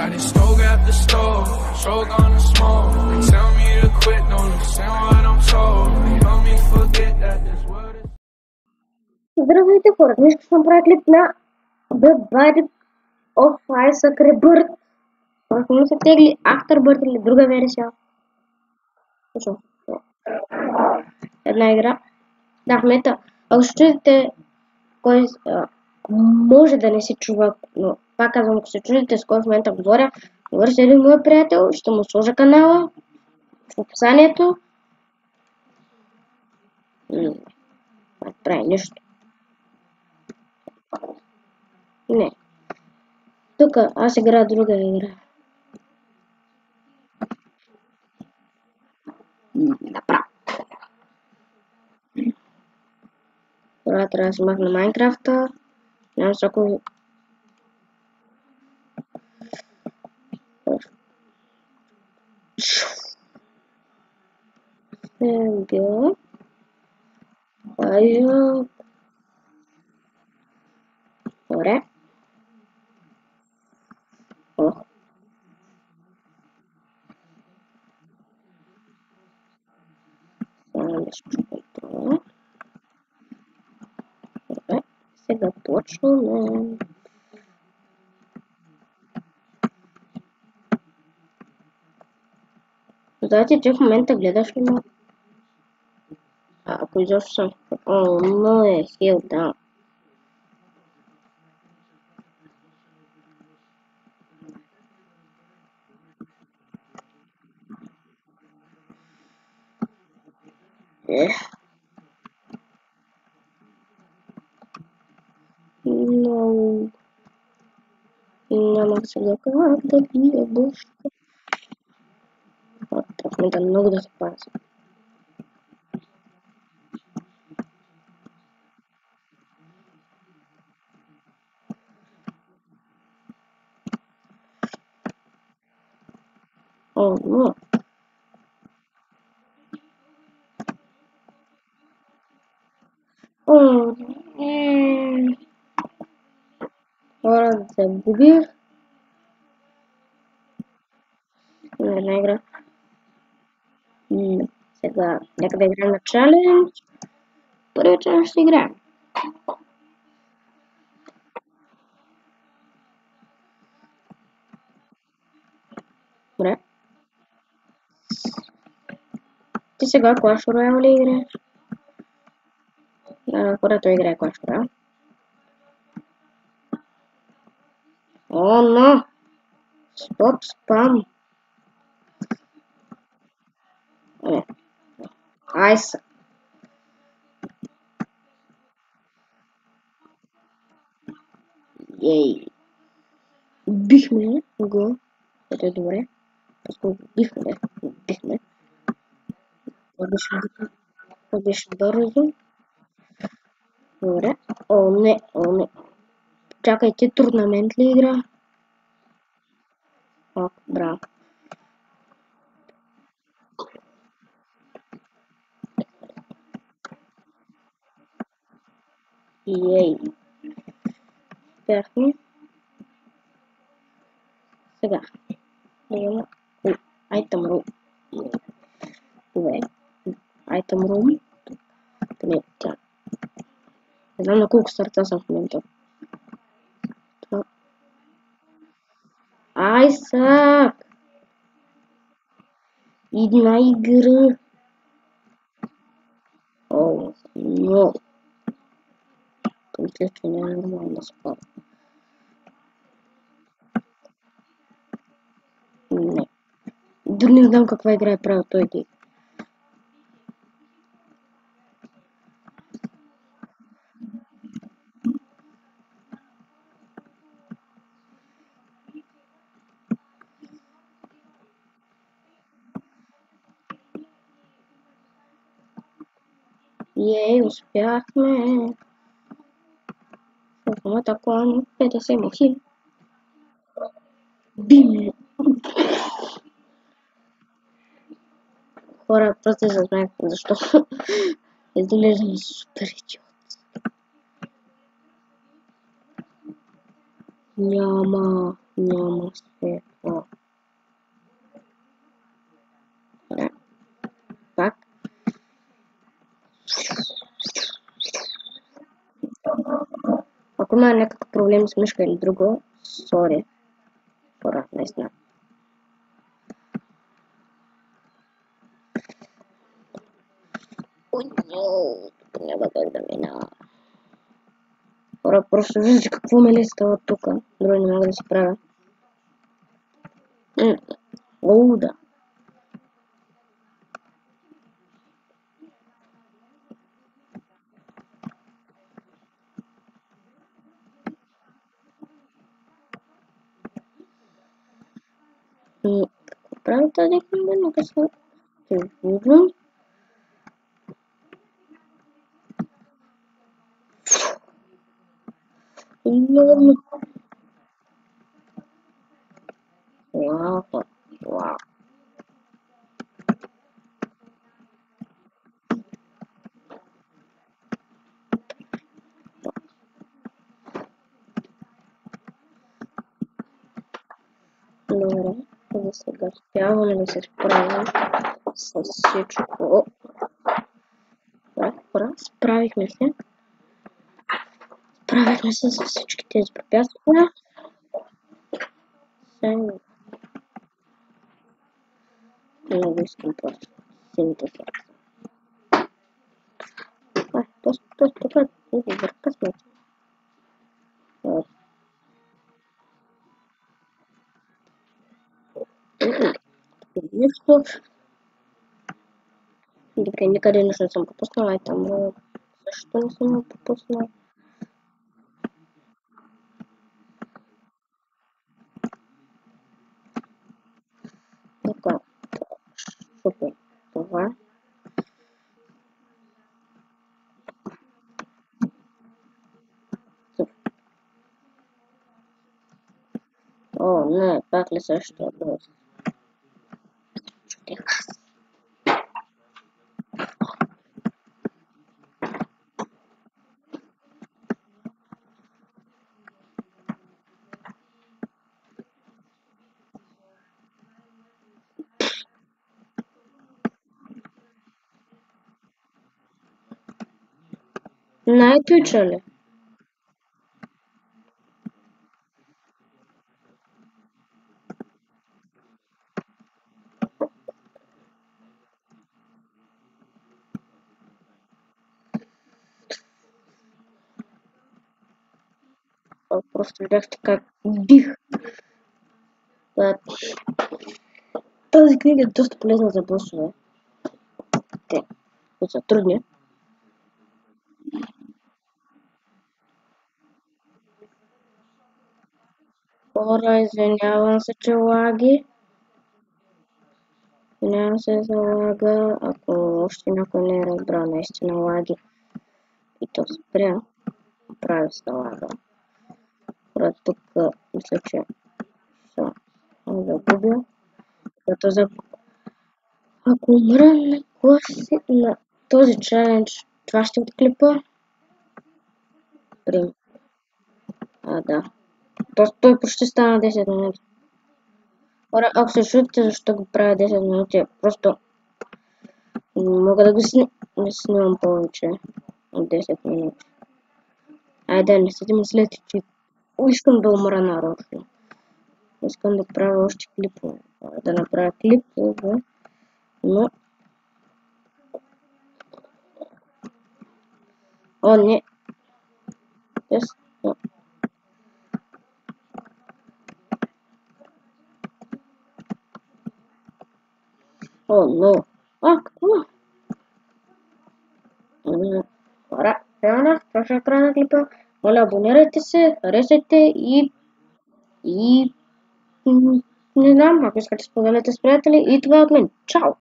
I just stove at the stove, choke on the smoke. They tell me to quit, don't listen what I'm told. They help me forget that this world is... Здравейте хора, днес ще направя клип на The Bite of Isaac Rebirth. Ако му се тегли Afterbirth или друга версия. Точно. Една игра. Да, в момента, ако ще чудите кой може да не се чува, но пак казвам, ако се чудите с кой в момента говоря, говори един мой приятел, ще му сложа канала в описанието. Не прави нищо. Не. Тук аз играя друга игра. Направо. Τώρα трябва да си махна Майнкрафта. Нямам всяко... Сега... Айо... Добре. О. Сега да щупам това. Добре. Сега почваме. Знаете, че в момента гледаш ли ма? Ако изобщо съм... О, но е хил, да. Но... Няма сега как да бия бушка. В момента много да се пази. О, но... О, хора да се губих. Една игра. Сега, нека да играем на чалендж. Първият чалендж ще играем. Добре. Ти сега Clash Royale ли играеш? Хора, той играе Clash Royale. О, но! Стоп спам! Айса! Ей! Бихме го. Ето е добре. Просто бихме. Това беше бързо. Добре. О, не. Чакайте, турнамент ли игра? О, браво. Ей. Бяхме. Сега. Item room. Добре. Item room. Не, тя. Не знам на колко сърца съм в момента. Айсак! Една игра. О, но. Мисля, че не е нормално да спада. Не. Дори не знам каква игра е правил той гейм. Ей, успяхме! В момента клан 50 хил. Бим! Хора, просто се знаех защо. Изглеждам супер идиот. Няма светло. Ако има някакъв проблем с мишка или друго, сори. Хора, наистина. Тук няма как да мина. Хора, просто виждате какво ме ли става тук. Друго не мога да си правя. О, да. Какво прави тази книга? Нека се видим. Вау. Вау. Добре, за сега успяваме да се справим с всичко. Добре, справихме се. Справихме се с всички тези препятствия. Много искам просто сините сърца. Просто това е добър късмет. Нещо. Добре, никъде нищо не съм пропуснала и там също не съм пропуснала. Така, супер. Това. О, не, пак ли също? Чудех аз. Най-тича ли? Просто видяхте как бих. Тази книга е доста полезна за босове. Те, които са трудни. Хора, извинявам се, че лаги. Извинявам се за лага, ако още някой не е разбрал наистина лаги. И то спря. Прави се лага. Хора, тук мисля, че съм загубил. Ако умра на този челендж, това ще отклипа. Да. Той почти стана 10 минути. Хора, ако се чудите защо го правя 10 минути, просто не мога да го снимам повече от 10 минути. Айде, не седи мислете, че искам да умра нарочно. Искам да правя още клипове. Да направя клипове, но... О, не! О, но! Какво? Хора, това ще е края на клипа. Моля, абонирайте се, харесайте и не знам, ако искате споделете с приятели. И това е от мен. Чао!